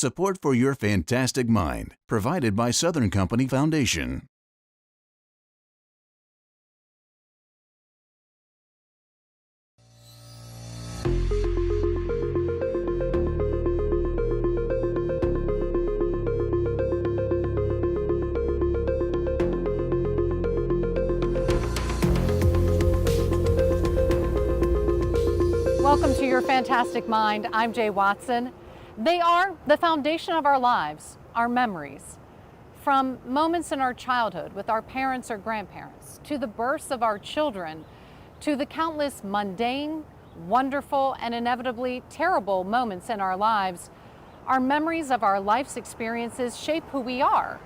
Support for Your Fantastic Mind, provided by Southern Company Foundation. Welcome to Your Fantastic Mind. I'm Jay Watson. They are the foundation of our lives, our memories. From moments in our childhood with our parents or grandparents, to the births of our children, to the countless mundane, wonderful, and inevitably terrible moments in our lives, our memories of our life's experiences shape who we are.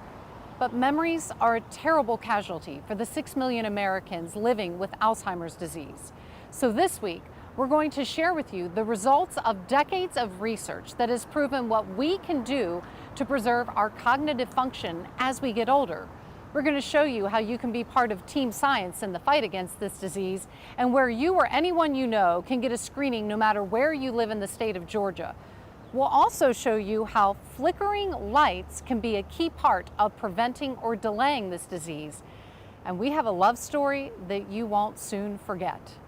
But memories are a terrible casualty for the 6 million Americans living with Alzheimer's disease. So this week, we're going to share with you the results of decades of research that has proven what we can do to preserve our cognitive function as we get older. We're going to show you how you can be part of team science in the fight against this disease, and where you or anyone you know can get a screening no matter where you live in the state of Georgia. We'll also show you how flickering lights can be a key part of preventing or delaying this disease. And we have a love story that you won't soon forget.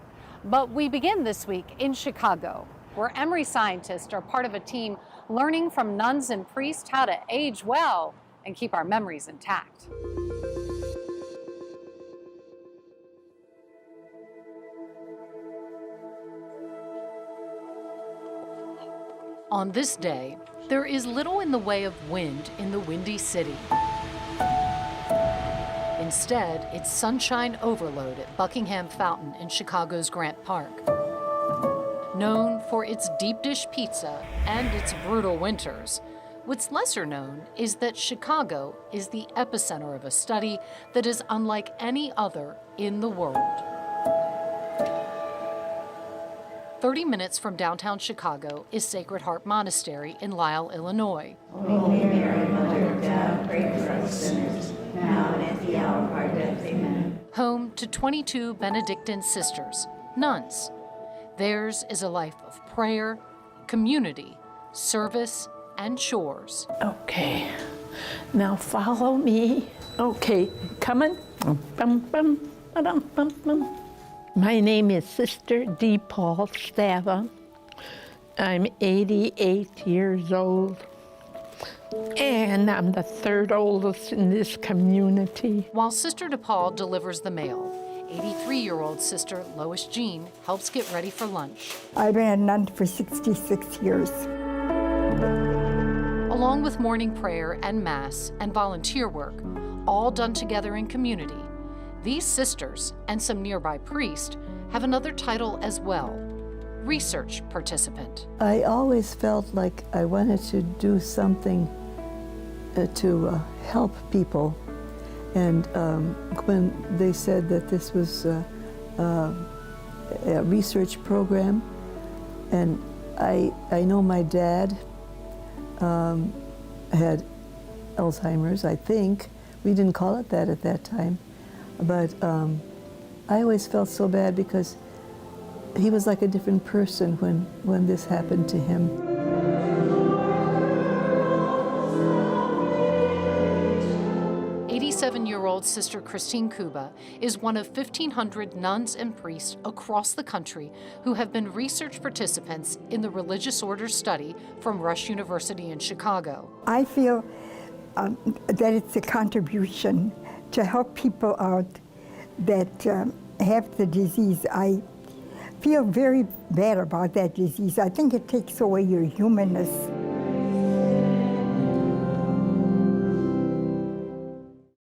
But we begin this week in Chicago, where Emory scientists are part of a team learning from nuns and priests how to age well and keep our memories intact. On this day, there is little in the way of wind in the Windy City. Instead, it's sunshine overload at Buckingham Fountain in Chicago's Grant Park. Known for its deep dish pizza and its brutal winters, what's lesser known is that Chicago is the epicenter of a study that is unlike any other in the world. 30 minutes from downtown Chicago is Sacred Heart Monastery in Lisle, Illinois. Holy Mary, Mother of God, pray for us sinners, now and at the hour of our death. Amen. Home to 22 Benedictine sisters, nuns. Theirs is a life of prayer, community, service, and chores. Okay, now follow me. Okay, coming. Bum, bum, ba-dum, bum, bum. My name is Sister D. Paul Stava. I'm 88 years old, and I'm the third oldest in this community. While Sister DePaul delivers the mail, 83-year-old Sister Lois Jean helps get ready for lunch. I've been a nun for 66 years. Along with morning prayer and Mass and volunteer work, all done together in community, these sisters and some nearby priests have another title as well, research participant. I always felt like I wanted to do something to help people. And when they said that this was a research program, and I know my dad had Alzheimer's, I think. We didn't call it that at that time. But I always felt so bad because he was like a different person when this happened to him. 87-year-old Sister Christine Kuba is one of 1,500 nuns and priests across the country who have been research participants in the religious order study from Rush University in Chicago. I feel that it's a contribution to help people out that have the disease. I feel very bad about that disease. I think it takes away your humanness.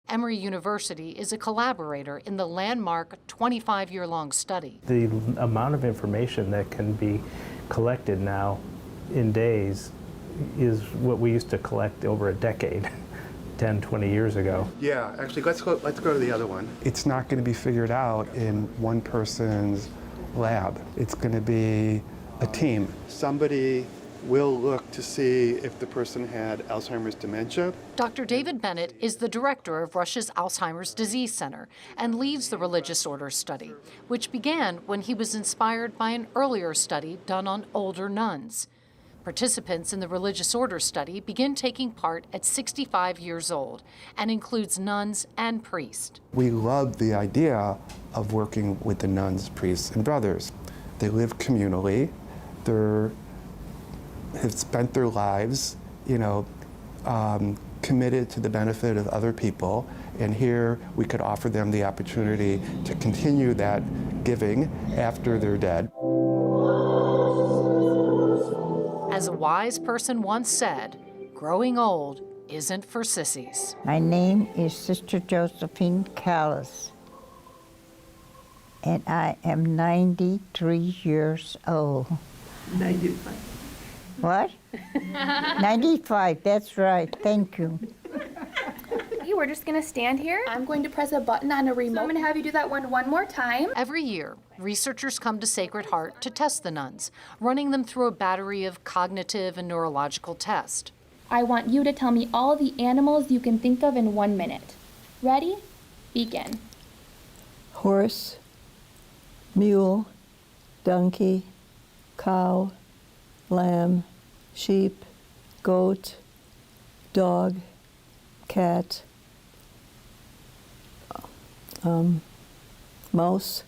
Emory University is a collaborator in the landmark 25-year-long study. The amount of information that can be collected now in days is what we used to collect over a decade. 10, 20 years ago. Yeah, actually, let's go to the other one. It's not going to be figured out in one person's lab. It's going to be a team. Somebody will look to see if the person had Alzheimer's dementia. Dr. David Bennett is the director of Rush's Alzheimer's Disease Center and leads the religious order study, which began when he was inspired by an earlier study done on older nuns. Participants in the religious order study begin taking part at 65 years old and includes nuns and priests. We love the idea of working with the nuns, priests, and brothers. They live communally. They have spent their lives, committed to the benefit of other people. And here we could offer them the opportunity to continue that giving after they're dead. As a wise person once said, growing old isn't for sissies. My name is Sister Josephine Callis, and I am 93 years old. 95. What? 95, that's right, thank you. We're just gonna stand here. I'm going to press a button on a remote. So I'm gonna have you do that one more time. Every year, researchers come to Sacred Heart to test the nuns, running them through a battery of cognitive and neurological tests. I want you to tell me all the animals you can think of in 1 minute. Ready? Begin. Horse, mule, donkey, cow, lamb, sheep, goat, dog, cat, mouse,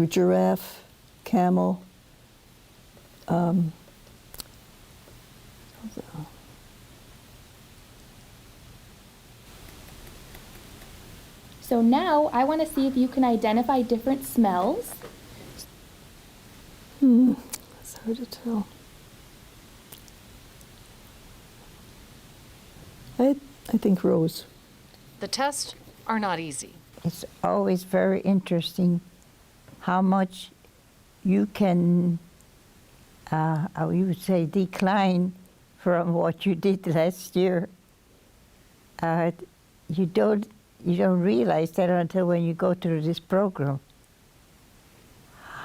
giraffe, camel, So now I want to see if you can identify different smells. It's hard to tell. I think rose. The tests are not easy. It's always very interesting how much you can, you would say, decline from what you did last year. You don't realize that until when you go through this program,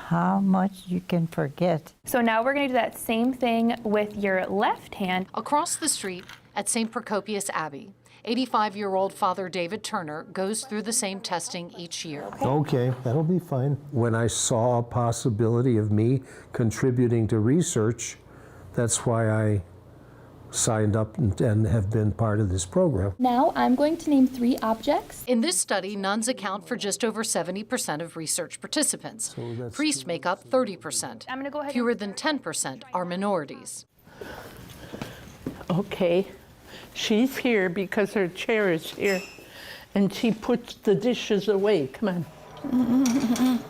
how much you can forget. So now we're going to do that same thing with your left hand. Across the street at St. Procopius Abbey, 85-year-old Father David Turner goes through the same testing each year. Okay, that'll be fine. When I saw a possibility of me contributing to research, that's why I signed up and have been part of this program. Now I'm going to name 3 objects. In this study, nuns account for just over 70% of research participants. Priests make up 30%. I'm going to go ahead. Fewer than 10% are minorities. Okay, she's here because her chair is here, and she puts the dishes away. Come on.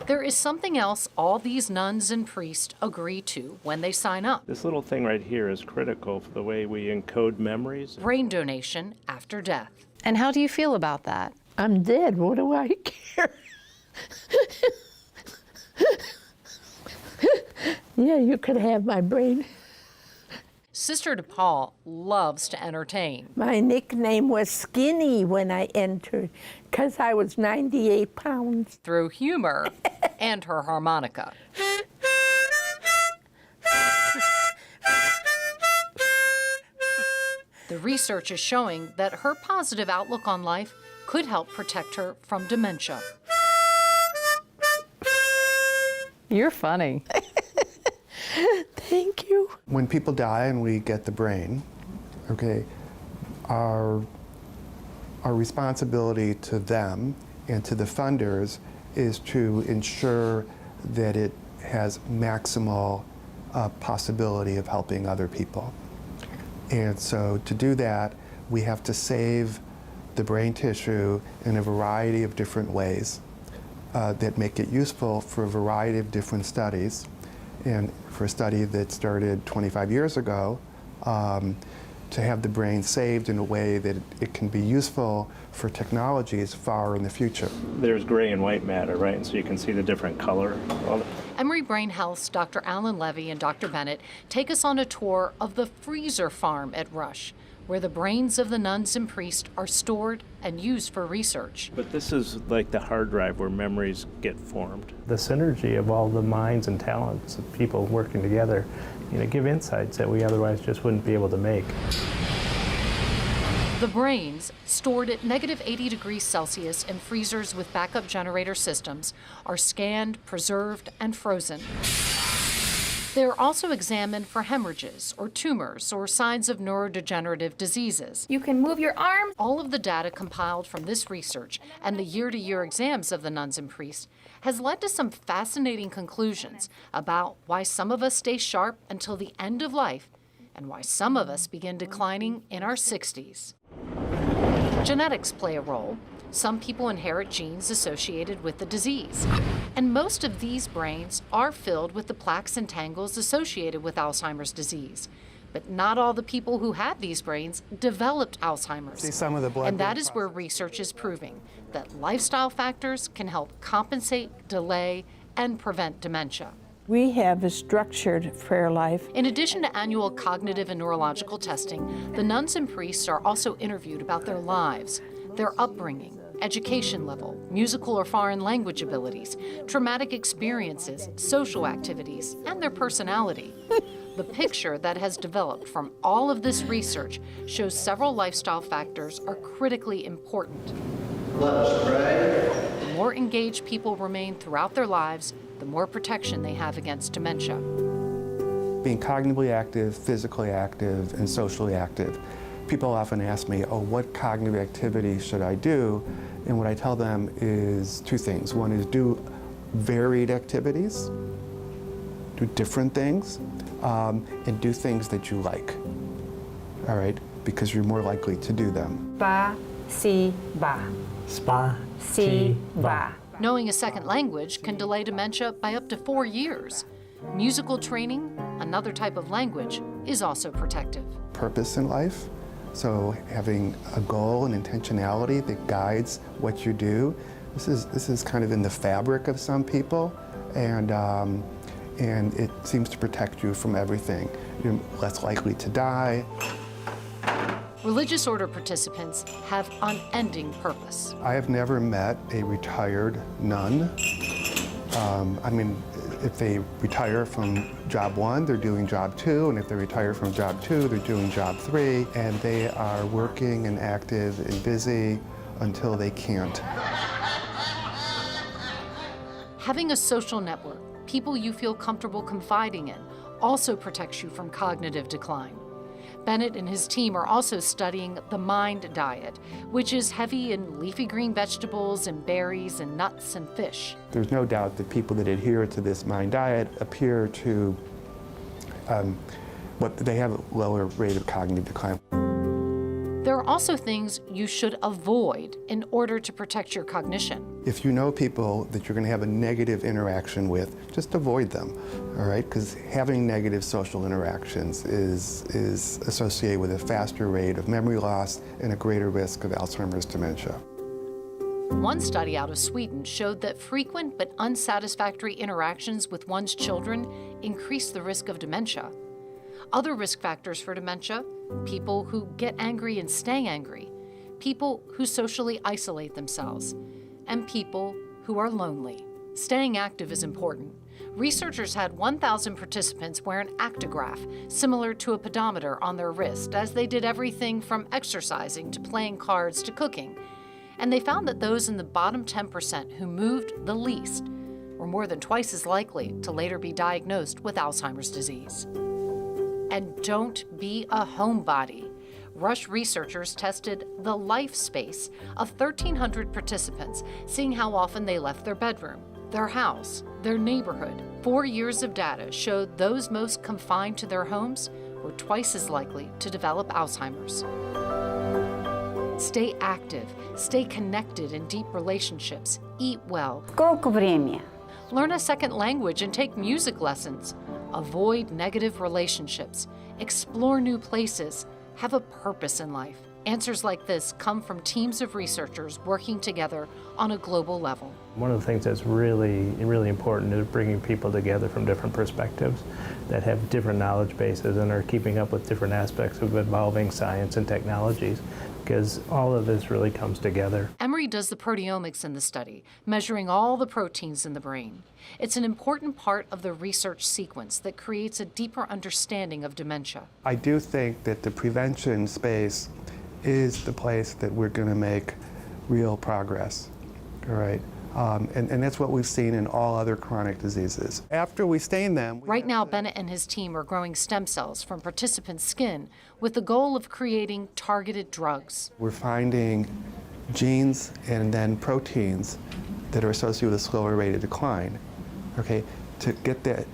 There is something else all these nuns and priests agree to when they sign up. This little thing right here is critical for the way we encode memories. Brain donation after death. And how do you feel about that? I'm dead. What do I care? Yeah, you could have my brain. Sister DePaul loves to entertain. My nickname was Skinny when I entered, because I was 98 pounds. Through humor and her harmonica. The research is showing that her positive outlook on life could help protect her from dementia. You're funny. Thank you. When people die and we get the brain, okay, our responsibility to them and to the funders is to ensure that it has maximal possibility of helping other people. And so to do that, we have to save the brain tissue in a variety of different ways that make it useful for a variety of different studies. And for a study that started 25 years ago, to have the brain saved in a way that it can be useful for technologies far in the future. There's gray and white matter, right? And so you can see the different color. Emory Brain Health's Dr. Alan Levy and Dr. Bennett take us on a tour of the freezer farm at Rush, where the brains of the nuns and priests are stored and used for research. But this is like the hard drive where memories get formed. The synergy of all the minds and talents of people working together, give insights that we otherwise just wouldn't be able to make. The brains, stored at -80 degrees Celsius in freezers with backup generator systems, are scanned, preserved, and frozen. They're also examined for hemorrhages or tumors or signs of neurodegenerative diseases. You can move your arm. All of the data compiled from this research and the year-to-year exams of the nuns and priests has led to some fascinating conclusions about why some of us stay sharp until the end of life and why some of us begin declining in our 60s. Genetics play a role. Some people inherit genes associated with the disease. And most of these brains are filled with the plaques and tangles associated with Alzheimer's disease. But not all the people who had these brains developed Alzheimer's. See some of the blood. And that is where research is proving that lifestyle factors can help compensate, delay, and prevent dementia. We have a structured prayer life. In addition to annual cognitive and neurological testing, the nuns and priests are also interviewed about their lives, their upbringing, education level, musical or foreign language abilities, traumatic experiences, social activities, and their personality. The picture that has developed from all of this research shows several lifestyle factors are critically important. Let us pray. The more engaged people remain throughout their lives, the more protection they have against dementia. Being cognitively active, physically active, and socially active. People often ask me, oh, what cognitive activity should I do? And what I tell them is two things. One is do varied activities, do different things, and do things that you like, all right? Because you're more likely to do them. Ba, si, ba. Spa, Si, ba. Knowing a second language can delay dementia by up to 4 years. Musical training, another type of language, is also protective. Purpose in life, so having a goal and intentionality that guides what you do. This is kind of in the fabric of some people, and it seems to protect you from everything. You're less likely to die. Religious order participants have unending purpose. I have never met a retired nun. I mean, if they retire from job 1, they're doing job 2, and if they retire from job 2, they're doing job 3, and they are working and active and busy until they can't. Having a social network, people you feel comfortable confiding in, also protects you from cognitive decline. Bennett and his team are also studying the MIND diet, which is heavy in leafy green vegetables and berries and nuts and fish. There's no doubt that people that adhere to this MIND diet appear to, they have a lower rate of cognitive decline. There are also things you should avoid in order to protect your cognition. If you know people that you're going to have a negative interaction with, just avoid them, all right? Because having negative social interactions is associated with a faster rate of memory loss and a greater risk of Alzheimer's dementia. One study out of Sweden showed that frequent but unsatisfactory interactions with one's children increase the risk of dementia. Other risk factors for dementia: people who get angry and stay angry, people who socially isolate themselves, and people who are lonely. Staying active is important. Researchers had 1,000 participants wear an actigraph, similar to a pedometer, on their wrist, as they did everything from exercising to playing cards to cooking. And they found that those in the bottom 10% who moved the least were more than twice as likely to later be diagnosed with Alzheimer's disease. And don't be a homebody. Rush researchers tested the life space of 1,300 participants, seeing how often they left their bedroom, their house, their neighborhood. 4 years of data showed those most confined to their homes were twice as likely to develop Alzheimer's. Stay active, stay connected in deep relationships, eat well. Koliko vremya? Learn a second language and take music lessons. Avoid negative relationships. Explore new places. Have a purpose in life. Answers like this come from teams of researchers working together on a global level. One of the things that's really important is bringing people together from different perspectives that have different knowledge bases and are keeping up with different aspects of evolving science and technologies, because all of this really comes together. Emory does the proteomics in the study, measuring all the proteins in the brain. It's an important part of the research sequence that creates a deeper understanding of dementia. I do think that the prevention space is the place that we're going to make real progress, all right? And that's what we've seen in all other chronic diseases. After we stain them... Right now, Bennett and his team are growing stem cells from participants' skin with the goal of creating targeted drugs. We're finding genes and then proteins that are associated with a slower rate of decline. Okay, to get that,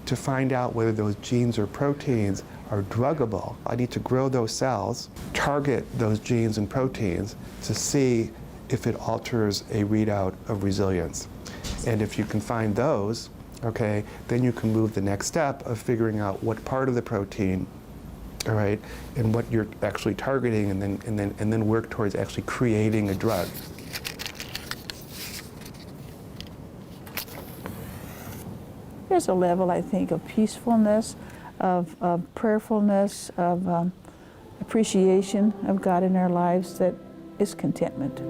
to find out whether those genes or proteins are druggable, I need to grow those cells, target those genes and proteins to see if it alters a readout of resilience. And if you can find those, okay, then you can move the next step of figuring out what part of the protein, all right, and what you're actually targeting, and then work towards actually creating a drug. There's a level, I think, of peacefulness, of prayerfulness, of appreciation of God in our lives that is contentment.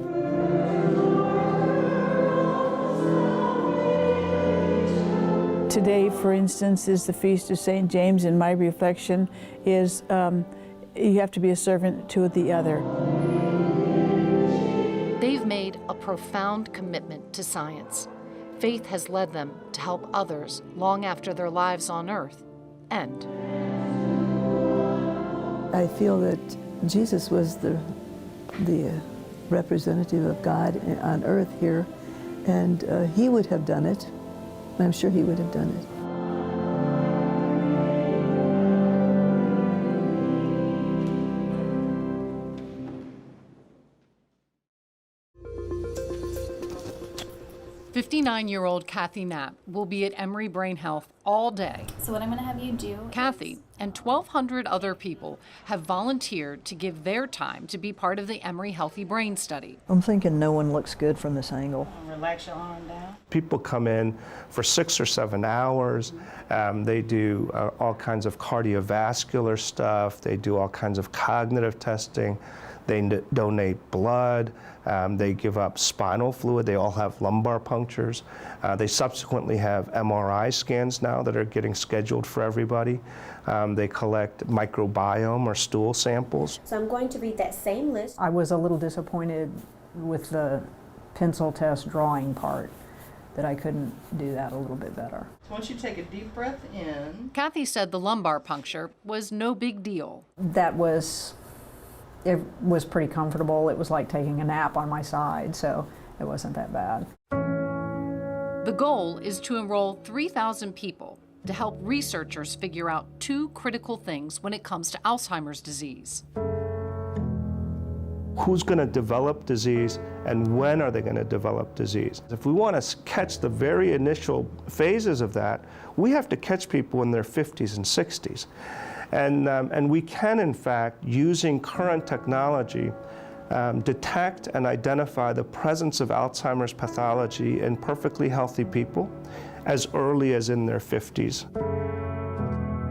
Today, for instance, is the Feast of St. James, and my reflection is you have to be a servant to the other. They've made a profound commitment to science. Faith has led them to help others long after their lives on Earth end. I feel that Jesus was the representative of God on earth here, and he would have done it. I'm sure he would have done it. "59-year-old Kathy Knapp will be at Emory Brain Health all day. So what I'm gonna have you do... Kathy and 1,200 other people have volunteered to give their time to be part of the Emory Healthy Brain Study. I'm thinking no one looks good from this angle. Relax your arm down. People come in for 6 or 7 hours. They do all kinds of cardiovascular stuff. They do all kinds of cognitive testing. They donate blood. They give up spinal fluid. They all have lumbar punctures. They subsequently have MRI scans now that are getting scheduled for everybody. They collect microbiome or stool samples. So I'm going to read that same list. I was a little disappointed with the pencil test drawing part, that I couldn't do that a little bit better. Once you take a deep breath in. Kathy said the lumbar puncture was no big deal. It was pretty comfortable. It was like taking a nap on my side, so it wasn't that bad. The goal is to enroll 3,000 people to help researchers figure out 2 critical things when it comes to Alzheimer's disease. Who's going to develop disease, and when are they going to develop disease? If we want to catch the very initial phases of that, we have to catch people in their 50s and 60s. And we can, in fact, using current technology, detect and identify the presence of Alzheimer's pathology in perfectly healthy people as early as in their 50s.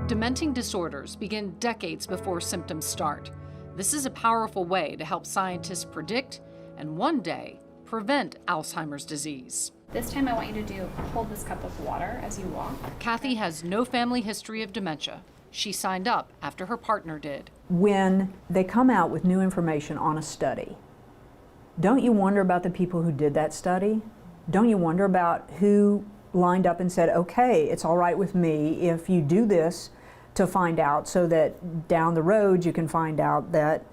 Dementing disorders begin decades before symptoms start. This is a powerful way to help scientists predict and one day prevent Alzheimer's disease. This time I want you to hold this cup of water as you walk. Kathy has no family history of dementia. She signed up after her partner did. When they come out with new information on a study, don't you wonder about the people who did that study? Don't you wonder about who lined up and said, okay, it's all right with me if you do this to find out, so that down the road you can find out that,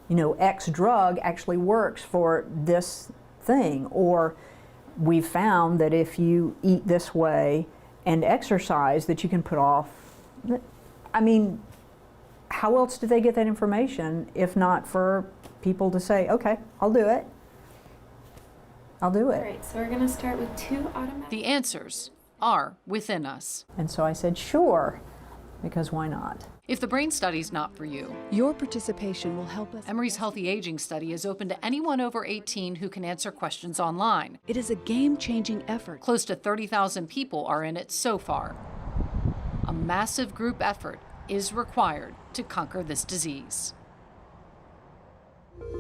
you know, X drug actually works for this thing, or we found that if you eat this way and exercise that you can put off. I mean, how else do they get that information if not for people to say, okay, I'll do it. I'll do it. All right, so we're going to start with 2 automatic. The answers are within us. And so I said, sure, because why not? If the brain study's not for you, your participation will help us. Emory's Healthy Aging Study is open to anyone over 18 who can answer questions online. It is a game-changing effort. Close to 30,000 people are in it so far. A massive group effort is required to conquer this disease. All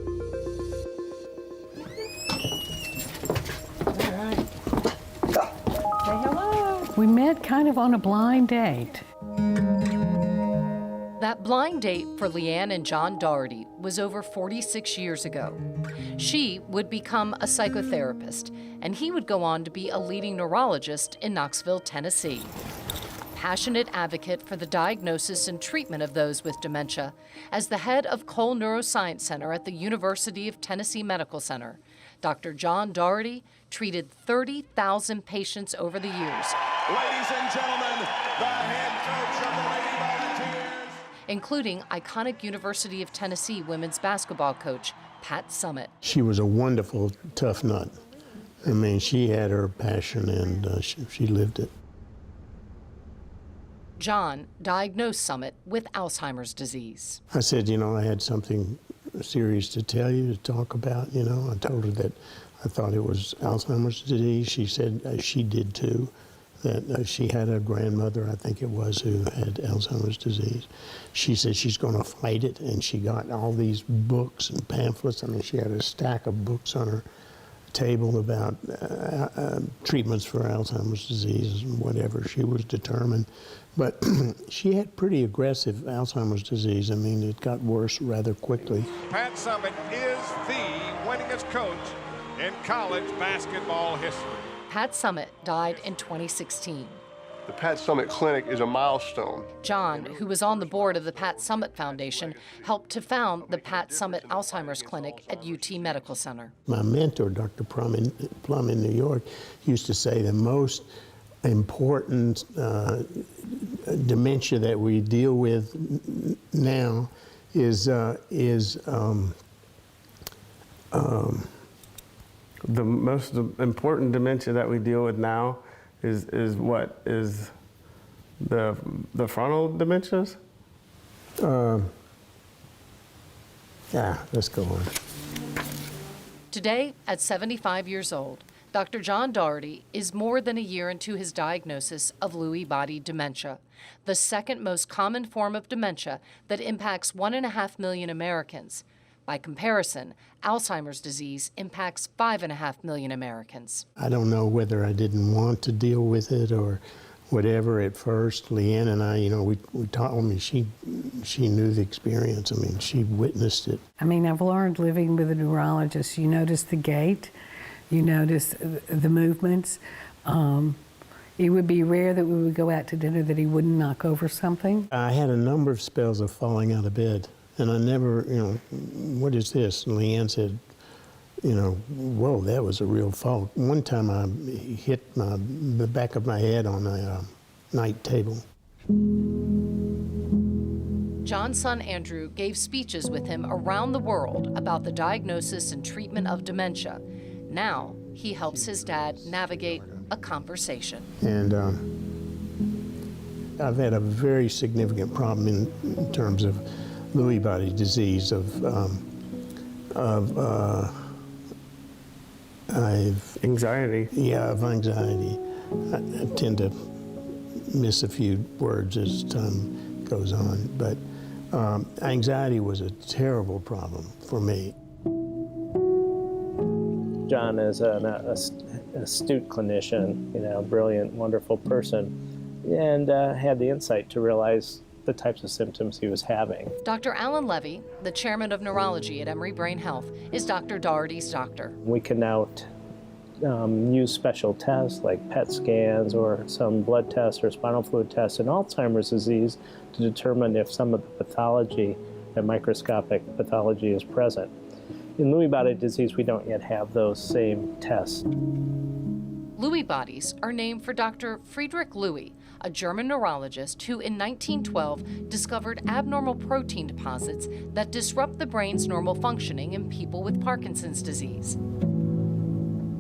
right. Say hello. We met kind of on a blind date. That blind date for Leanne and John Doherty was over 46 years ago. She would become a psychotherapist, and he would go on to be a leading neurologist in Knoxville, Tennessee. Passionate advocate for the diagnosis and treatment of those with dementia, as the head of Cole Neuroscience Center at the University of Tennessee Medical Center, Dr. John Doherty treated 30,000 patients over the years. Ladies and gentlemen, the head coach of the Lady Volunteers, including iconic University of Tennessee women's basketball coach, Pat Summitt. She was a wonderful, tough nut. I mean, she had her passion and she lived it. John diagnosed Summitt with Alzheimer's disease. I said, you know, I had something serious to tell you, to talk about, you know. I told her that I thought it was Alzheimer's disease. She said she did too, that she had a grandmother, I think it was, who had Alzheimer's disease. She said she's going to fight it, and she got all these books and pamphlets. I mean, she had a stack of books on her table about treatments for Alzheimer's disease and whatever. She was determined. But she had pretty aggressive Alzheimer's disease. I mean, it got worse rather quickly. Pat Summitt is the winningest coach in college basketball history. Pat Summitt died in 2016. The Pat Summitt Clinic is a milestone. John, who was on the board of the Pat Summitt Foundation, helped to found the Pat Summitt Alzheimer's Clinic at UT Medical Center. My mentor, Dr. Plum in New York, used to say the most important dementia that we deal with now is the most important dementia that we deal with now is what is the frontal dementias. Yeah, let's go on. Today, at 75 years old, Dr. John Doherty is more than a year into his diagnosis of Lewy body dementia, the second most common form of dementia that impacts 1.5 million Americans. By comparison, Alzheimer's disease impacts 5.5 million Americans. I don't know whether I didn't want to deal with it or whatever at first. Leanne and I, you know, we told me she knew the experience. I mean, she witnessed it. I mean, I've learned living with a neurologist, you notice the gait, you notice the movements. It would be rare that we would go out to dinner that he wouldn't knock over something. I had a number of spells of falling out of bed, and I never, you know, what is this? And Leanne said, you know, whoa, that was a real fall. One time I hit the back of my head on a night table. John's son Andrew gave speeches with him around the world about the diagnosis and treatment of dementia. Now he helps his dad navigate a conversation. And I've had a very significant problem in terms of Lewy body disease, anxiety. Yeah, of anxiety. I tend to miss a few words as time goes on, but anxiety was a terrible problem for me. John is an astute clinician, you know, brilliant, wonderful person, and had the insight to realize the types of symptoms he was having. Dr. Alan Levy, the chairman of neurology at Emory Brain Health, is Dr. Doherty's doctor. We can now use special tests like PET scans or some blood tests or spinal fluid tests in Alzheimer's disease to determine if some of the pathology, the microscopic pathology, is present. In Lewy body disease, we don't yet have those same tests. Lewy bodies are named for Dr. Friedrich Lewy, a German neurologist who in 1912 discovered abnormal protein deposits that disrupt the brain's normal functioning in people with Parkinson's disease.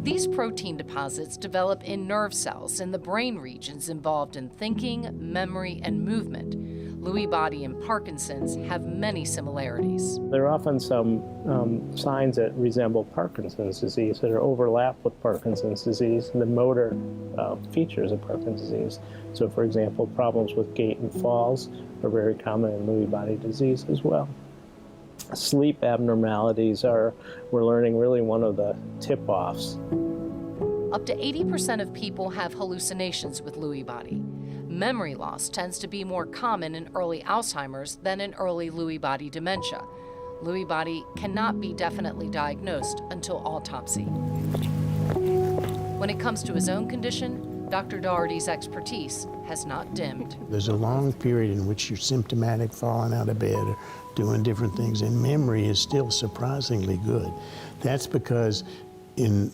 These protein deposits develop in nerve cells in the brain regions involved in thinking, memory, and movement. Lewy body and Parkinson's have many similarities. There are often some signs that resemble Parkinson's disease that are overlapped with Parkinson's disease and the motor features of Parkinson's disease. So, for example, problems with gait and falls are very common in Lewy body disease as well. Sleep abnormalities are, we're learning, really one of the tip-offs. Up to 80% of people have hallucinations with Lewy body. Memory loss tends to be more common in early Alzheimer's than in early Lewy body dementia. Lewy body cannot be definitely diagnosed until autopsy. When it comes to his own condition, Dr. Doherty's expertise has not dimmed. There's a long period in which you're symptomatic, falling out of bed, or doing different things, and memory is still surprisingly good. That's because in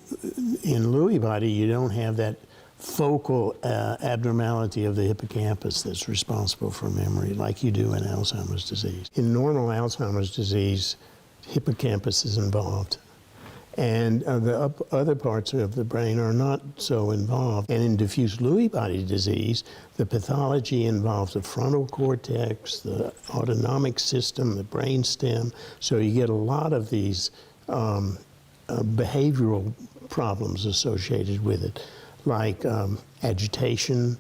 Lewy body, you don't have that focal abnormality of the hippocampus that's responsible for memory like you do in Alzheimer's disease. In normal Alzheimer's disease, hippocampus is involved, and the other parts of the brain are not so involved. And in diffuse Lewy body disease, the pathology involves the frontal cortex, the autonomic system, the brain stem, so you get a lot of these behavioral problems associated with it, like agitation,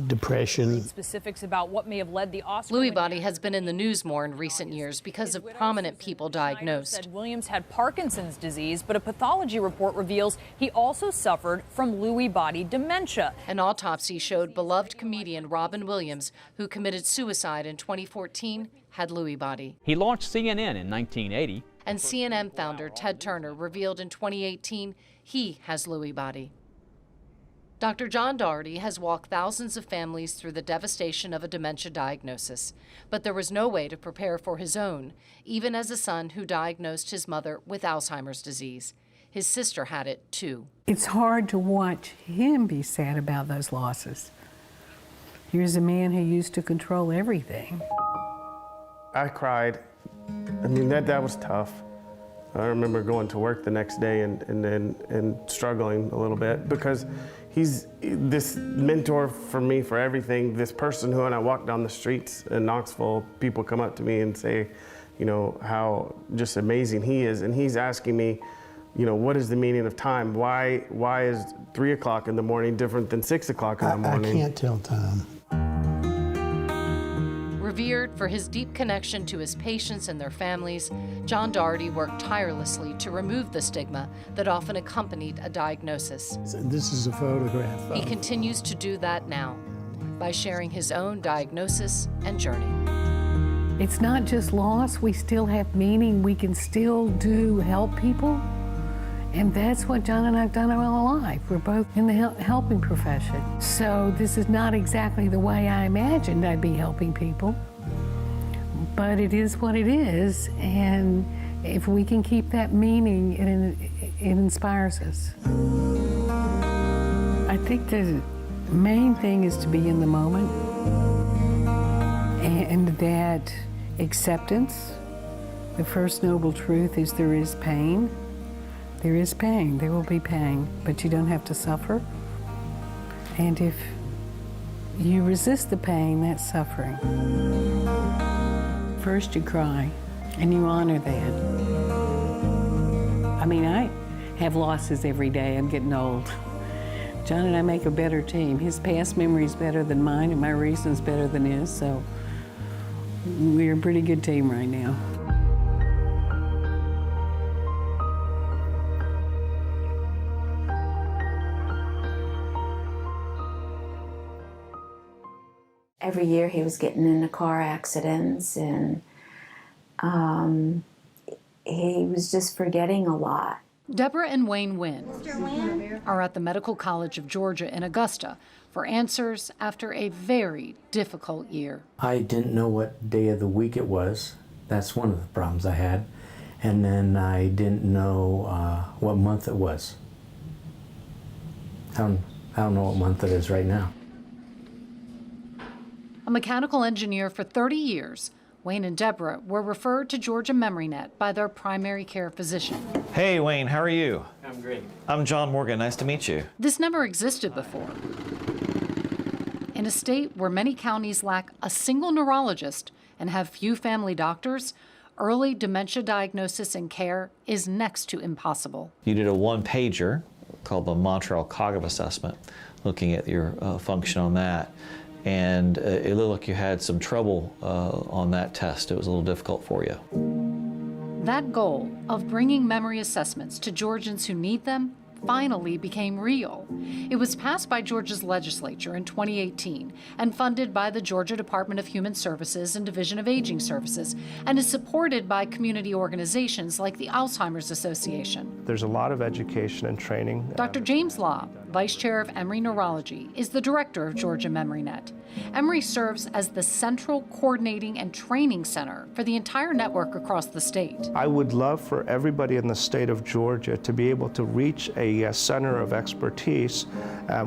depression. Specifics about what may have led the Oscar. Lewy body has been in the news more in recent years because of prominent people diagnosed. Said Williams had Parkinson's disease, but a pathology report reveals he also suffered from Lewy body dementia. An autopsy showed beloved comedian Robin Williams, who committed suicide in 2014, had Lewy body. He launched CNN in 1980. And CNN founder Ted Turner revealed in 2018 he has Lewy body. Dr. John Doherty has walked thousands of families through the devastation of a dementia diagnosis, but there was no way to prepare for his own, even as a son who diagnosed his mother with Alzheimer's disease. His sister had it too. It's hard to watch him be sad about those losses. Here's a man who used to control everything. I cried. I mean, that was tough. I remember going to work the next day and struggling a little bit because he's this mentor for me for everything. This person who, when I walk down the streets in Knoxville, people come up to me and say, you know, how just amazing he is. And he's asking me, you know, what is the meaning of time? Why is 3 o'clock in the morning different than 6 o'clock in the morning? I can't tell time. Revered for his deep connection to his patients and their families, John Doherty worked tirelessly to remove the stigma that often accompanied a diagnosis. This is a photograph. He continues to do that now by sharing his own diagnosis and journey. It's not just loss, we still have meaning, we can still help people. And that's what John and I have done our whole life. We're both in the helping profession. So this is not exactly the way I imagined I'd be helping people, but it is what it is. And if we can keep that meaning, it inspires us. I think the main thing is to be in the moment, and that acceptance. The first noble truth is there is pain. There is pain, there will be pain, but you don't have to suffer. And if you resist the pain, that's suffering. First you cry, and you honor that. I mean, I have losses every day, I'm getting old. John and I make a better team. His past memory is better than mine, and my reason's better than his, so we're a pretty good team right now. Every year he was getting into car accidents, and he was just forgetting a lot. Deborah and Wayne Wynn are at the Medical College of Georgia in Augusta for answers after a very difficult year. I didn't know what day of the week it was. That's one of the problems I had. And then I didn't know what month it was. I don't know what month it is right now. A mechanical engineer for 30 years, Wayne and Deborah were referred to Georgia MemoryNet by their primary care physician. Hey, Wayne, how are you? I'm great. I'm John Morgan. Nice to meet you. This never existed before. In a state where many counties lack a single neurologist and have few family doctors, early dementia diagnosis and care is next to impossible. You did a one-pager called the Montreal Cognitive Assessment, looking at your function on that. And it looked like you had some trouble on that test. It was a little difficult for you. That goal of bringing memory assessments to Georgians who need them finally became real. It was passed by Georgia's legislature in 2018 and funded by the Georgia Department of Human Services and Division of Aging Services, and is supported by community organizations like the Alzheimer's Association. There's a lot of education and training. Dr. James Lobb, Vice Chair of Emory Neurology, is the director of Georgia MemoryNet. Emory serves as the central coordinating and training center for the entire network across the state. I would love for everybody in the state of Georgia to be able to reach a center of expertise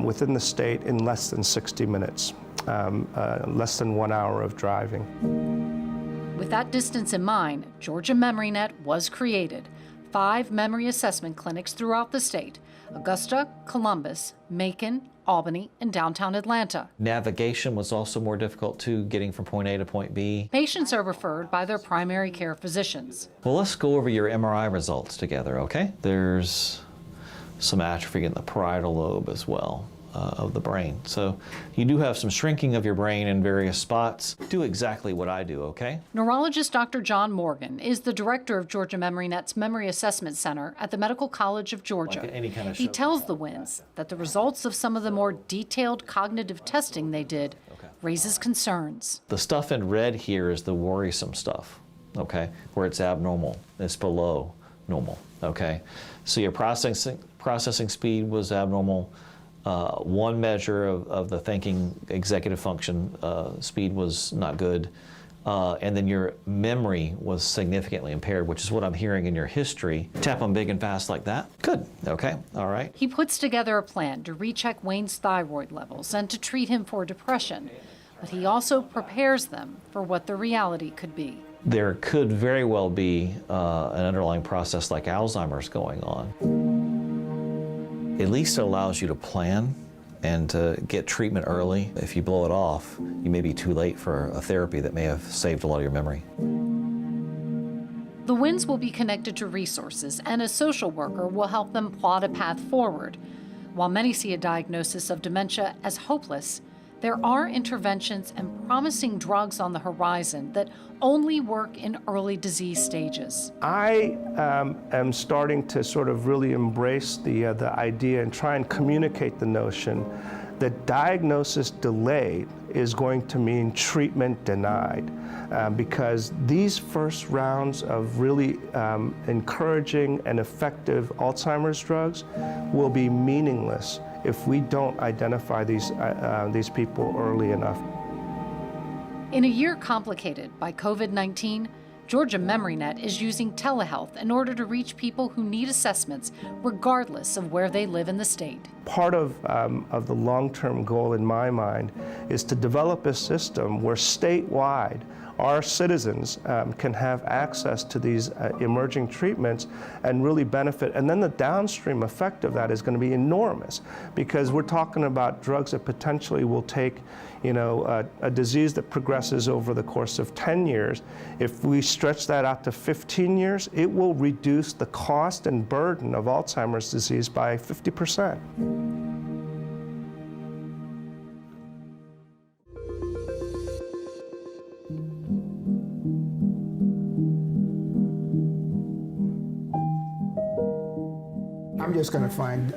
within the state in less than 60 minutes, less than 1 hour of driving. With that distance in mind, Georgia MemoryNet was created. 5 memory assessment clinics throughout the state: Augusta, Columbus, Macon, Albany, and downtown Atlanta. Navigation was also more difficult too, getting from point A to point B. Patients are referred by their primary care physicians. Well, let's go over your MRI results together, okay? There's some atrophy in the parietal lobe as well of the brain. So you do have some shrinking of your brain in various spots. Do exactly what I do, okay? Neurologist Dr. John Morgan is the director of Georgia MemoryNet's Memory Assessment Center at the Medical College of Georgia. Like any kind of He tells the WINS that the results of some of the more detailed cognitive testing they did raises concerns. The stuff in red here is the worrisome stuff, okay? Where it's abnormal, it's below normal, okay? So your processing speed was abnormal. One measure of the thinking executive function speed was not good. And then your memory was significantly impaired, which is what I'm hearing in your history. Tap on big and fast like that. Good. Okay. All right. He puts together a plan to recheck Wayne's thyroid levels and to treat him for depression, but he also prepares them for what the reality could be. There could very well be an underlying process like Alzheimer's going on. At least it allows you to plan and to get treatment early. If you blow it off, you may be too late for a therapy that may have saved a lot of your memory. The WINS will be connected to resources, and a social worker will help them plot a path forward. While many see a diagnosis of dementia as hopeless, there are interventions and promising drugs on the horizon that only work in early disease stages. I am starting to sort of really embrace the idea and try and communicate the notion that diagnosis delayed is going to mean treatment denied, because these first rounds of really encouraging and effective Alzheimer's drugs will be meaningless if we don't identify these people early enough. In a year complicated by COVID-19, Georgia MemoryNet is using telehealth in order to reach people who need assessments regardless of where they live in the state. Part of the long-term goal in my mind is to develop a system where statewide our citizens can have access to these emerging treatments and really benefit. And then the downstream effect of that is going to be enormous, because we're talking about drugs that potentially will take, you know, a disease that progresses over the course of 10 years. If we stretch that out to 15 years, it will reduce the cost and burden of Alzheimer's disease by 50%. I'm just going to find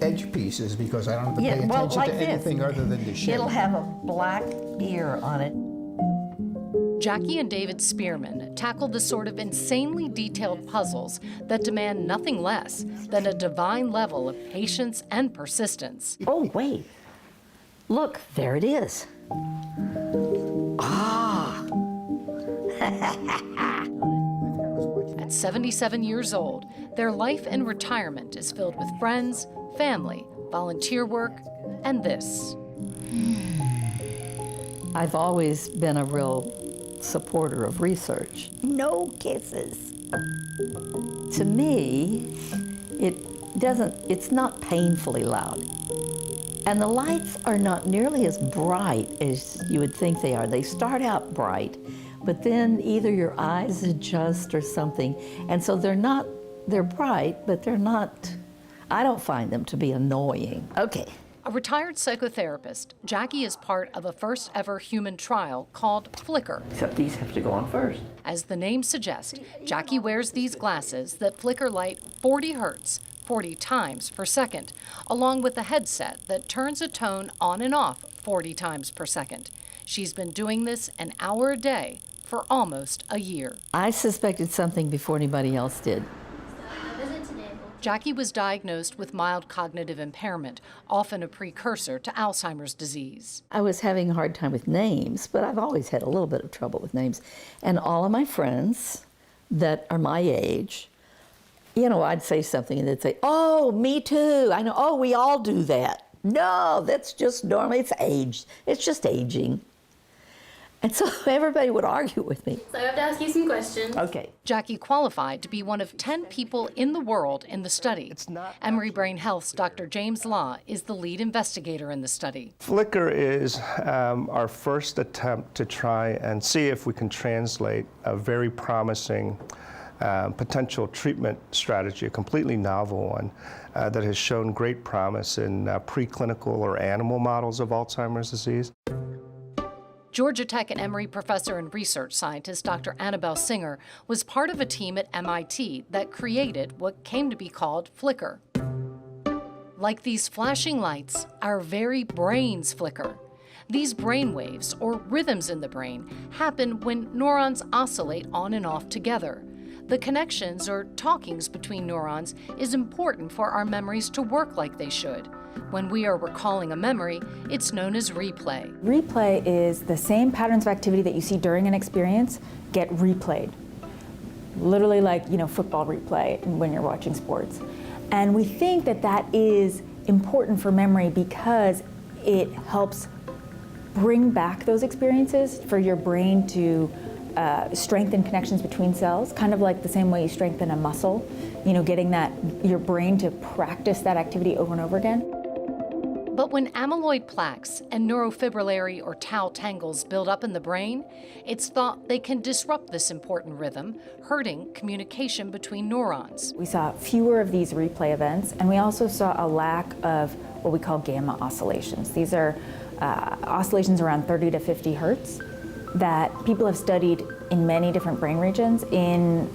edge pieces because I don't have to pay attention to anything other than the shape. It'll have a black ear on it. Jackie and David Spearman tackled the sort of insanely detailed puzzles that demand nothing less than a divine level of patience and persistence. Oh, wait. Look, there it is. Ah! At 77 years old, their life in retirement is filled with friends, family, volunteer work, and this. I've always been a real supporter of research. No kisses. To me, it's not painfully loud. And the lights are not nearly as bright as you would think they are. They start out bright, but then either your eyes adjust or something. And so they're bright, but they're not, I don't find them to be annoying. Okay. A retired psychotherapist, Jackie is part of a first ever human trial called Flicker. Except these have to go on first. As the name suggests, Jackie wears these glasses that flicker light 40 hertz 40 times per second, along with a headset that turns a tone on and off 40 times per second. She's been doing this an hour a day for almost a year. I suspected something before anybody else did. Jackie was diagnosed with mild cognitive impairment, often a precursor to Alzheimer's disease. I was having a hard time with names, but I've always had a little bit of trouble with names. And all of my friends that are my age, you know, I'd say something and they'd say, "Oh, me too. I know. Oh, we all do that." No, that's just normal. It's age. It's just aging. And so everybody would argue with me. So I have to ask you some questions. Okay. Jackie qualified to be one of 10 people in the world in the study. Emory Brain Health's Dr. James Law is the lead investigator in the study. Flicker is our first attempt to try and see if we can translate a very promising potential treatment strategy, a completely novel one, that has shown great promise in preclinical or animal models of Alzheimer's disease. Georgia Tech and Emory professor and research scientist Dr. Annabelle Singer was part of a team at MIT that created what came to be called Flicker. Like these flashing lights, our very brains flicker. These brain waves, or rhythms in the brain, happen when neurons oscillate on and off together. The connections or talkings between neurons is important for our memories to work like they should. When we are recalling a memory, it's known as replay. Replay is the same patterns of activity that you see during an experience get replayed. Literally like, football replay when you're watching sports. And we think that that is important for memory because it helps bring back those experiences for your brain to strengthen connections between cells, kind of like the same way you strengthen a muscle, getting your brain to practice that activity over and over again. But when amyloid plaques and neurofibrillary or tau tangles build up in the brain, it's thought they can disrupt this important rhythm, hurting communication between neurons. We saw fewer of these replay events, and we also saw a lack of what we call gamma oscillations. These are oscillations around 30 to 50 hertz that people have studied in many different brain regions. In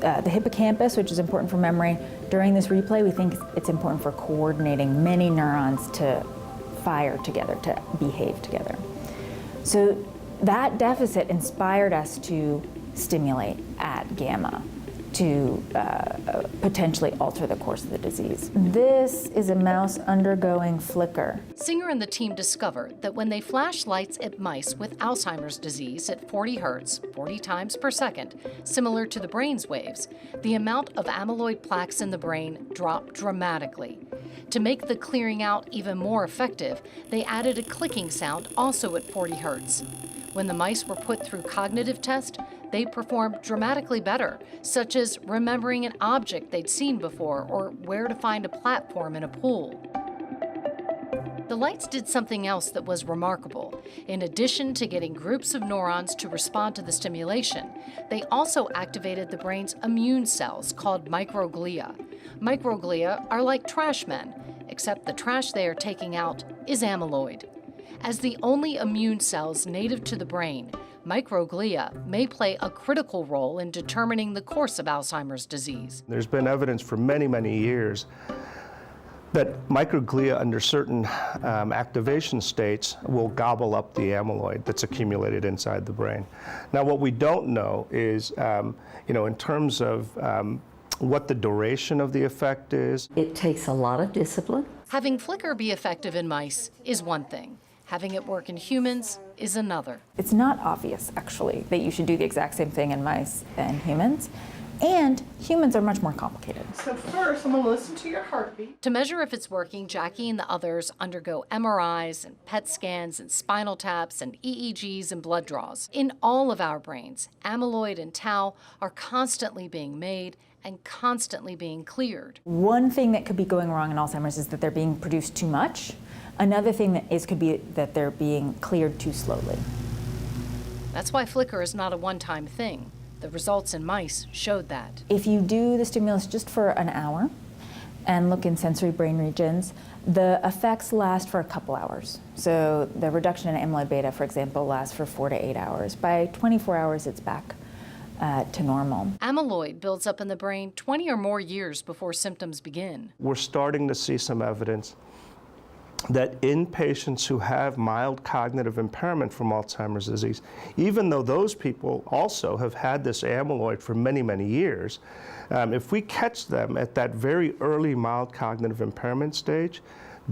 the hippocampus, which is important for memory, during this replay, we think it's important for coordinating many neurons to fire together, to behave together. So that deficit inspired us to stimulate at gamma to potentially alter the course of the disease. This is a mouse undergoing flicker. Singer and the team discovered that when they flash lights at mice with Alzheimer's disease at 40 hertz, 40 times per second, similar to the brain's waves, the amount of amyloid plaques in the brain dropped dramatically. To make the clearing out even more effective, they added a clicking sound also at 40 hertz. When the mice were put through cognitive tests, they performed dramatically better, such as remembering an object they'd seen before or where to find a platform in a pool. The lights did something else that was remarkable. In addition to getting groups of neurons to respond to the stimulation, they also activated the brain's immune cells called microglia. Microglia are like trash men, except the trash they are taking out is amyloid. As the only immune cells native to the brain, microglia may play a critical role in determining the course of Alzheimer's disease. There's been evidence for many, many years that microglia under certain activation states will gobble up the amyloid that's accumulated inside the brain. Now, what we don't know is, in terms of what the duration of the effect is. It takes a lot of discipline. Having flicker be effective in mice is one thing. Having it work in humans is another. It's not obvious, actually, that you should do the exact same thing in mice and humans. And humans are much more complicated. So first, I'm going to listen to your heartbeat. To measure if it's working, Jackie and the others undergo MRIs and PET scans and spinal taps and EEGs and blood draws. In all of our brains, amyloid and tau are constantly being made and constantly being cleared. One thing that could be going wrong in Alzheimer's is that they're being produced too much. Another thing could be that they're being cleared too slowly. That's why flicker is not a one-time thing. The results in mice showed that. If you do the stimulus just for an hour and look in sensory brain regions, the effects last for a couple hours. So the reduction in amyloid beta, for example, lasts for 4 to 8 hours. By 24 hours, it's back to normal. Amyloid builds up in the brain 20 or more years before symptoms begin. We're starting to see some evidence that in patients who have mild cognitive impairment from Alzheimer's disease, even though those people also have had this amyloid for many, many years, if we catch them at that very early mild cognitive impairment stage,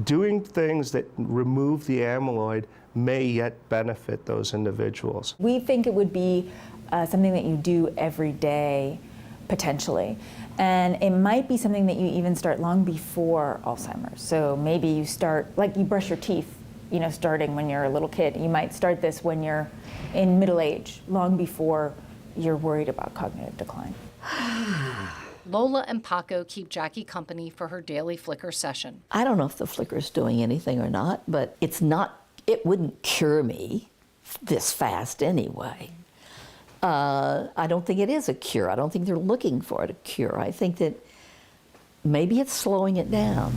doing things that remove the amyloid may yet benefit those individuals. We think it would be something that you do every day, potentially. And it might be something that you even start long before Alzheimer's. So maybe you start, like you brush your teeth, starting when you're a little kid. You might start this when you're in middle age, long before you're worried about cognitive decline. Lola and Paco keep Jackie company for her daily Flickr session. I don't know if the Flickr's doing anything or not, but it wouldn't cure me this fast anyway. I don't think it is a cure. I don't think they're looking for a cure. I think that maybe it's slowing it down.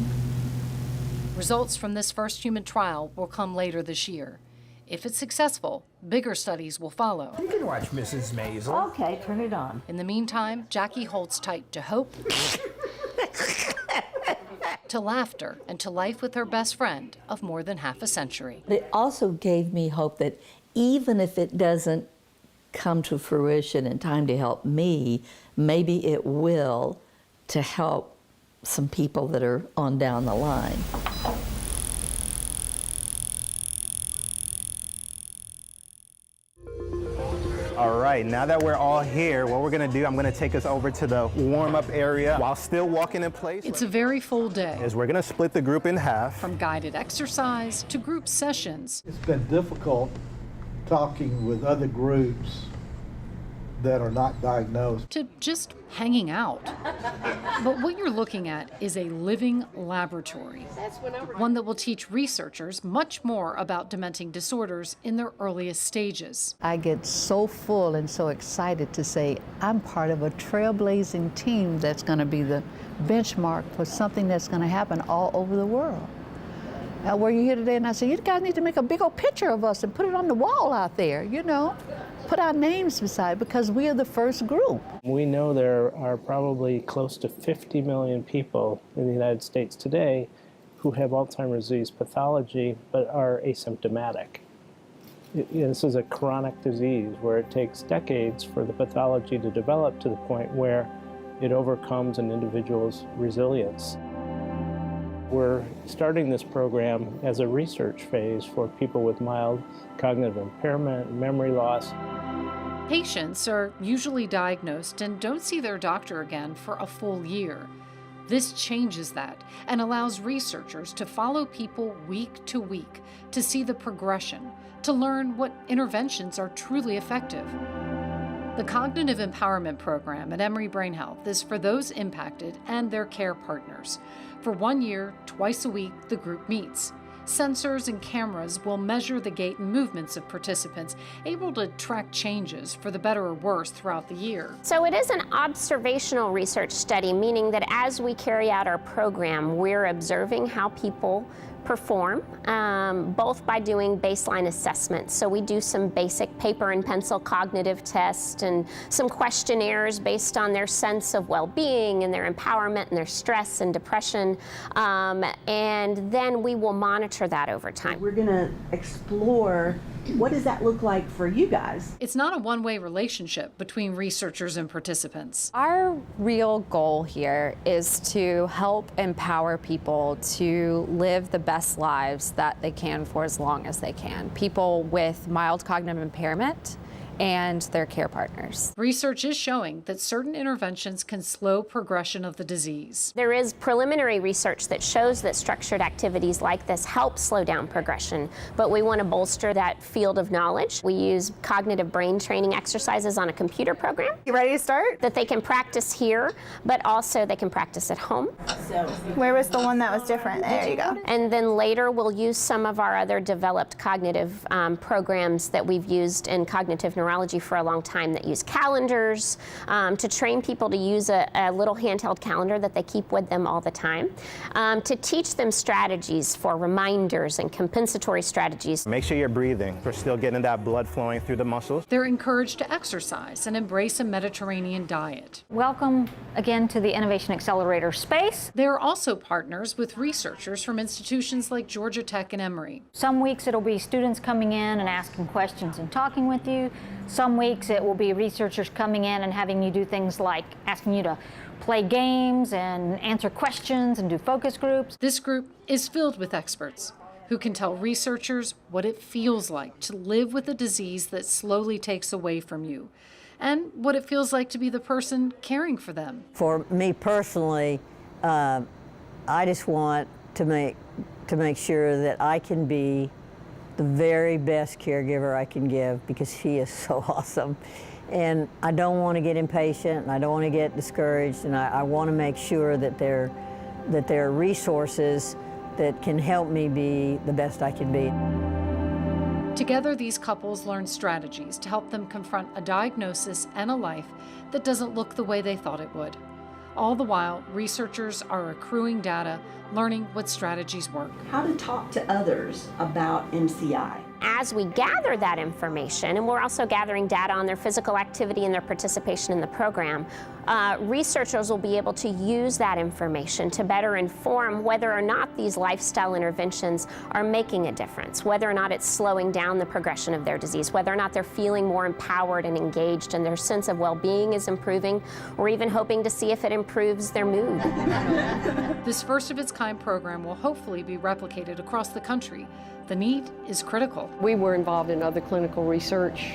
Results from this first human trial will come later this year. If it's successful, bigger studies will follow. You can watch Mrs. Maisel. Okay, turn it on. In the meantime, Jackie holds tight to hope, to laughter, and to life with her best friend of more than half a century. It also gave me hope that even if it doesn't come to fruition in time to help me, maybe it will to help some people that are on down the line. All right, now that we're all here, what we're gonna do, I'm gonna take us over to the warm-up area while still walking in place. It's a very full day. Is we're gonna split the group in half. From guided exercise to group sessions. It's been difficult talking with other groups that are not diagnosed. To just hanging out. But what you're looking at is a living laboratory. One that will teach researchers much more about dementing disorders in their earliest stages. I get so full and so excited to say I'm part of a trailblazing team that's going to be the benchmark for something that's going to happen all over the world. Now, were you here today? And I said, you guys need to make a big old picture of us and put it on the wall out there, Put our names beside, because we are the first group. We know there are probably close to 50 million people in the United States today who have Alzheimer's disease pathology but are asymptomatic. This is a chronic disease where it takes decades for the pathology to develop to the point where it overcomes an individual's resilience. We're starting this program as a research phase for people with mild cognitive impairment, memory loss. Patients are usually diagnosed and don't see their doctor again for a full year. This changes that and allows researchers to follow people week to week to see the progression, to learn what interventions are truly effective. The Cognitive Empowerment Program at Emory Brain Health is for those impacted and their care partners. For 1 year, twice a week, the group meets. Sensors and cameras will measure the gait and movements of participants, able to track changes for the better or worse throughout the year. So it is an observational research study, meaning that as we carry out our program, we're observing how people perform, both by doing baseline assessments. So we do some basic paper and pencil cognitive tests and some questionnaires based on their sense of well-being and their empowerment and their stress and depression. And then we will monitor that over time. We're gonna explore what does that look like for you guys? It's not a one-way relationship between researchers and participants. Our real goal here is to help empower people to live the best lives that they can for as long as they can. People with mild cognitive impairment and their care partners. Research is showing that certain interventions can slow progression of the disease. There is preliminary research that shows that structured activities like this help slow down progression, but we want to bolster that field of knowledge. We use cognitive brain training exercises on a computer program. You ready to start? That they can practice here, but also they can practice at home. So, where was the one that was different? There you go. And then later we'll use some of our other developed cognitive programs that we've used in cognitive neuroscience neurology for a long time that use calendars to train people to use a little handheld calendar that they keep with them all the time, to teach them strategies for reminders and compensatory strategies. Make sure you're breathing. We're still getting that blood flowing through the muscles. They're encouraged to exercise and embrace a Mediterranean diet. Welcome again to the Innovation Accelerator space. They're also partners with researchers from institutions like Georgia Tech and Emory. Some weeks it'll be students coming in and asking questions and talking with you. Some weeks it will be researchers coming in and having you do things like asking you to play games and answer questions and do focus groups. This group is filled with experts who can tell researchers what it feels like to live with a disease that slowly takes away from you, and what it feels like to be the person caring for them. For me personally, I just want to make sure that I can be the very best caregiver I can give, because he is so awesome. And I don't want to get impatient, and I don't want to get discouraged, and I want to make sure that there are resources that can help me be the best I can be. Together, these couples learn strategies to help them confront a diagnosis and a life that doesn't look the way they thought it would. All the while, researchers are accruing data, learning what strategies work. How to talk to others about MCI. As we gather that information, and we're also gathering data on their physical activity and their participation in the program, researchers will be able to use that information to better inform whether or not these lifestyle interventions are making a difference, whether or not it's slowing down the progression of their disease, whether or not they're feeling more empowered and engaged and their sense of well-being is improving, or even hoping to see if it improves their mood. This first-of-its-kind program will hopefully be replicated across the country. The need is critical. We were involved in other clinical research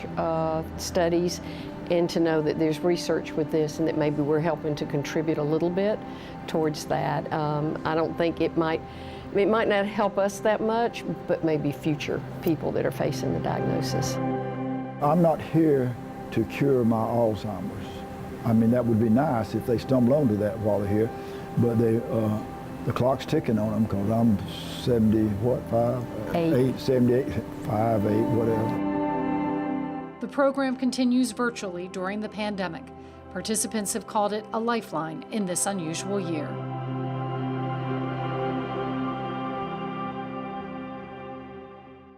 studies, and to know that there's research with this and that maybe we're helping to contribute a little bit towards that. I don't think it might not help us that much, but maybe future people that are facing the diagnosis. I'm not here to cure my Alzheimer's. I mean, that would be nice if they stumble onto that while they're here, but the clock's ticking on them, because I'm 78, 5, 8, whatever. The program continues virtually during the pandemic. Participants have called it a lifeline in this unusual year.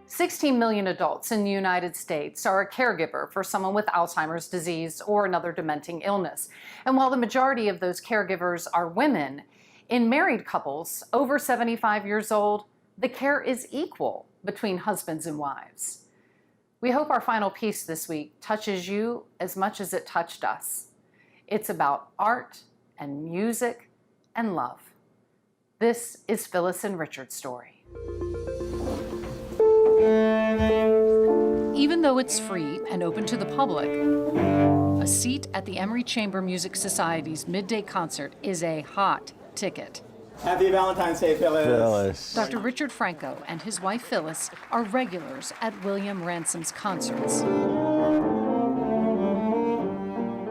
$16 million adults in the United States are a caregiver for someone with Alzheimer's disease or another dementing illness. And while the majority of those caregivers are women, in married couples over 75 years old, the care is equal between husbands and wives. We hope our final piece this week touches you as much as it touched us. It's about art and music and love. This is Phyllis and Richard's story. Even though it's free and open to the public, a seat at the Emory Chamber Music Society's midday concert is a hot ticket. Happy Valentine's Day, Phyllis. Dr. Richard Franco and his wife Phyllis are regulars at William Ransom's concerts.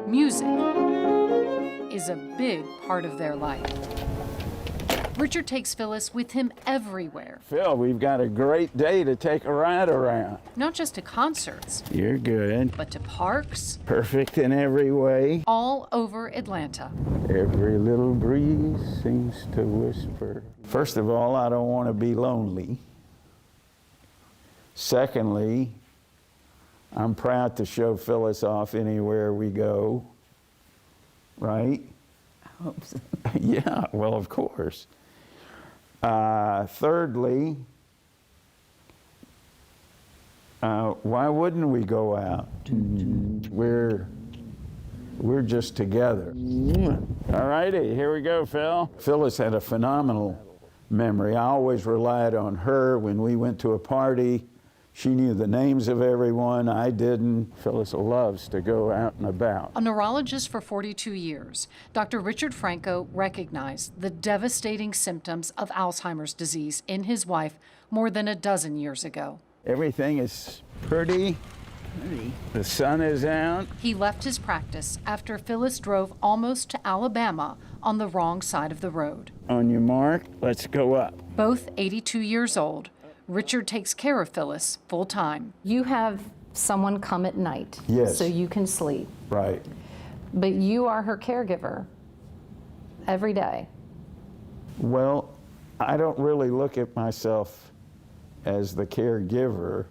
Music is a big part of their life. Richard takes Phyllis with him everywhere. Phil, we've got a great day to take a ride around. Not just to concerts. You're good. But to parks. Perfect in every way. All over Atlanta. Every little breeze seems to whisper. First of all, I don't want to be lonely. Secondly, I'm proud to show Phyllis off anywhere we go. Right? I hope so. Yeah, well, of course. Thirdly, why wouldn't we go out? We're just together. All righty, here we go, Phil. Phyllis had a phenomenal memory. I always relied on her when we went to a party. She knew the names of everyone. I didn't. Phyllis loves to go out and about. A neurologist for 42 years, Dr. Richard Franco recognized the devastating symptoms of Alzheimer's disease in his wife more than a dozen years ago. Everything is pretty. The sun is out. He left his practice after Phyllis drove almost to Alabama on the wrong side of the road. On your mark, let's go up. Both 82 years old, Richard takes care of Phyllis full time. You have someone come at night Yes. so you can sleep. Right. But you are her caregiver every day. Well, I don't really look at myself as the caregiver.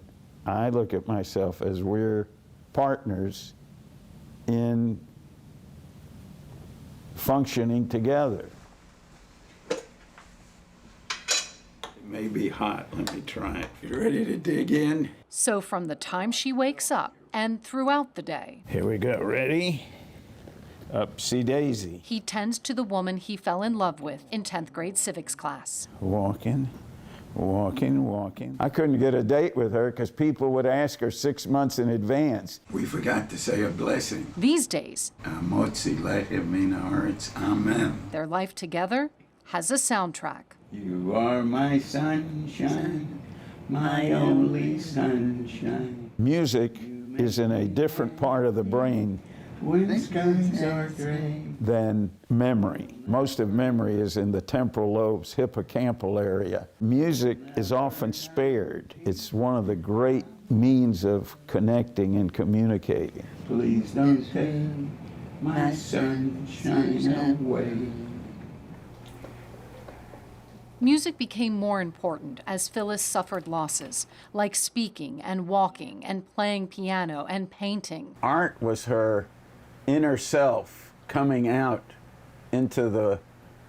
I look at myself as we're partners in functioning together. It may be hot. Let me try it. You ready to dig in? So from the time she wakes up and throughout the day, Here we go. Ready? Upsy daisy. he tends to the woman he fell in love with in 10th grade civics class. Walking, walking, walking. I couldn't get a date with her because people would ask her 6 months in advance. We forgot to say a blessing. These days, Motzi lehe min haaretz. Amen. their life together has a soundtrack. You are my sunshine, my only sunshine. Music is in a different part of the brain when skies are gray than memory. Most of memory is in the temporal lobes, hippocampal area. Music is often spared. It's one of the great means of connecting and communicating. Please don't take my sunshine away. Music became more important as Phyllis suffered losses, like speaking and walking and playing piano and painting. Art was her inner self coming out into the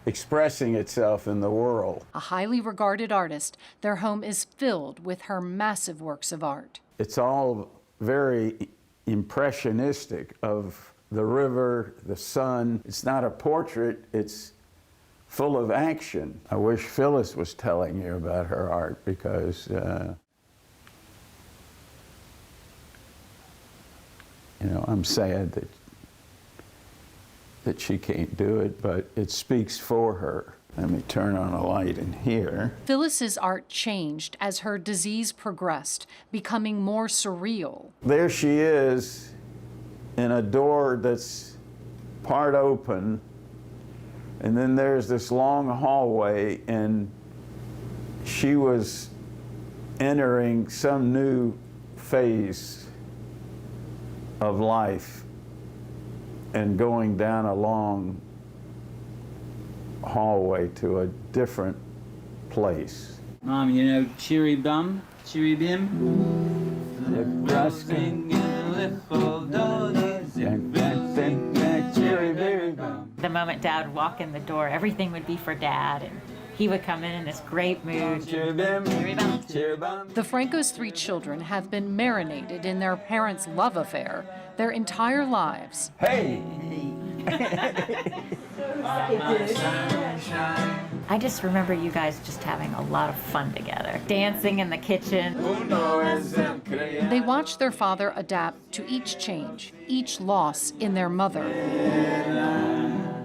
expressing itself in the world. A highly regarded artist, their home is filled with her massive works of art. It's all very impressionistic of the river, the sun. It's not a portrait, it's full of action. I wish Phyllis was telling you about her art because I'm sad that she can't do it, but it speaks for her. Let me turn on a light in here. Phyllis's art changed as her disease progressed, becoming more surreal. There she is in a door that's part open, and then there's this long hallway, and she was entering some new phase of life and going down a long hallway to a different place. Mom, you know Cheery Bum? Cheery Bim? The moment Dad would walk in the door, everything would be for Dad, and he would come in this great mood. The Francos' 3 children have been marinated in their parents' love affair their entire lives. Hey! I just remember you guys just having a lot of fun together, dancing in the kitchen. They watched their father adapt to each change, each loss in their mother.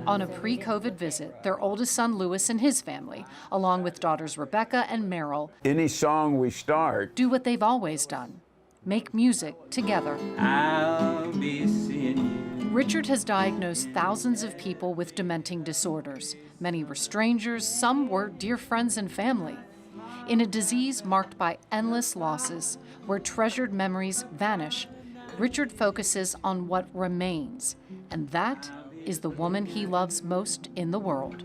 On a pre-COVID visit, their oldest son, Louis, and his family, along with daughters Rebecca and Meryl, Any song we start, do what they've always done, make music together. I'll be seeing you. Richard has diagnosed thousands of people with dementing disorders. Many were strangers, some were dear friends and family. In a disease marked by endless losses, where treasured memories vanish, Richard focuses on what remains, and that is the woman he loves most in the world.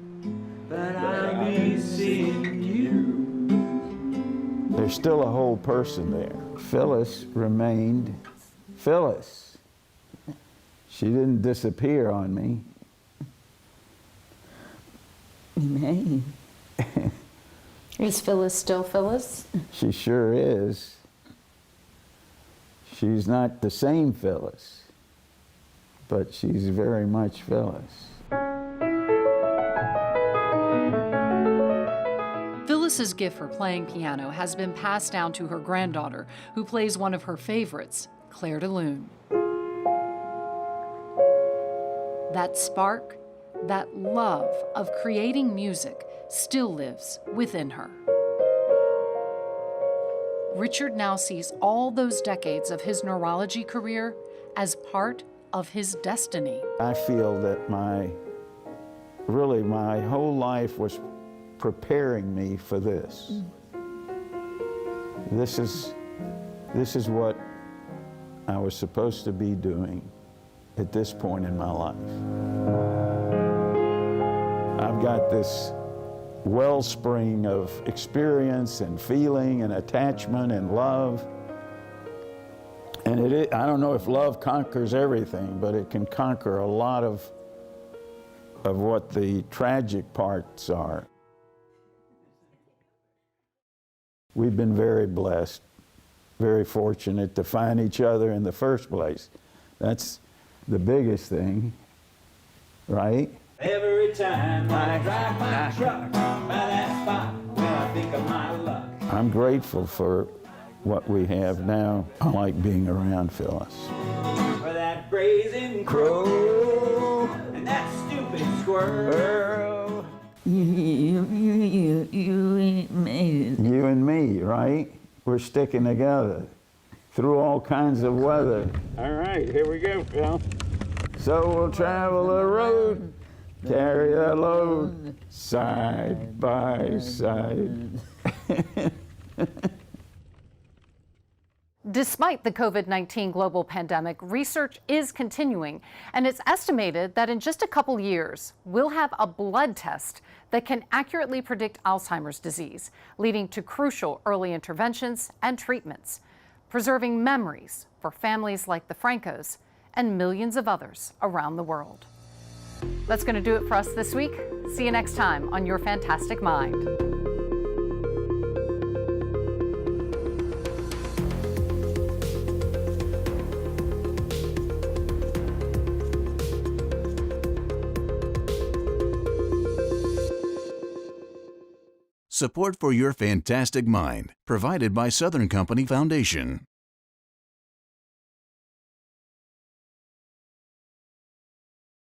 But I'll be seeing you. there's still a whole person there. Phyllis remained Phyllis. She didn't disappear on me. Man. Is Phyllis still Phyllis? She sure is. She's not the same Phyllis, but she's very much Phyllis. Phyllis's gift for playing piano has been passed down to her granddaughter, who plays one of her favorites, Claire de Lune. That spark, that love of creating music still lives within her. Richard now sees all those decades of his neurology career as part of his destiny. I feel that my whole life was preparing me for this. This is what I was supposed to be doing at this point in my life. I've got this wellspring of experience and feeling and attachment and love. And I don't know if love conquers everything, but it can conquer a lot of what the tragic parts are. We've been very blessed, very fortunate to find each other in the first place. That's the biggest thing, right? Every time I drive my truck by that spot where I think of my luck. I'm grateful for what we have now. I like being around Phyllis. For that brazen crow and that stupid squirrel. You and me, right? We're sticking together through all kinds of weather. All right, here we go, Phil. So we'll travel the road, carry the load, side by side. Despite the COVID-19 global pandemic, research is continuing, and it's estimated that in just a couple years, we'll have a blood test that can accurately predict Alzheimer's disease, leading to crucial early interventions and treatments, preserving memories for families like the Francos and millions of others around the world. That's going to do it for us this week. See you next time on Your Fantastic Mind. Support for Your Fantastic Mind, provided by Southern Company Foundation.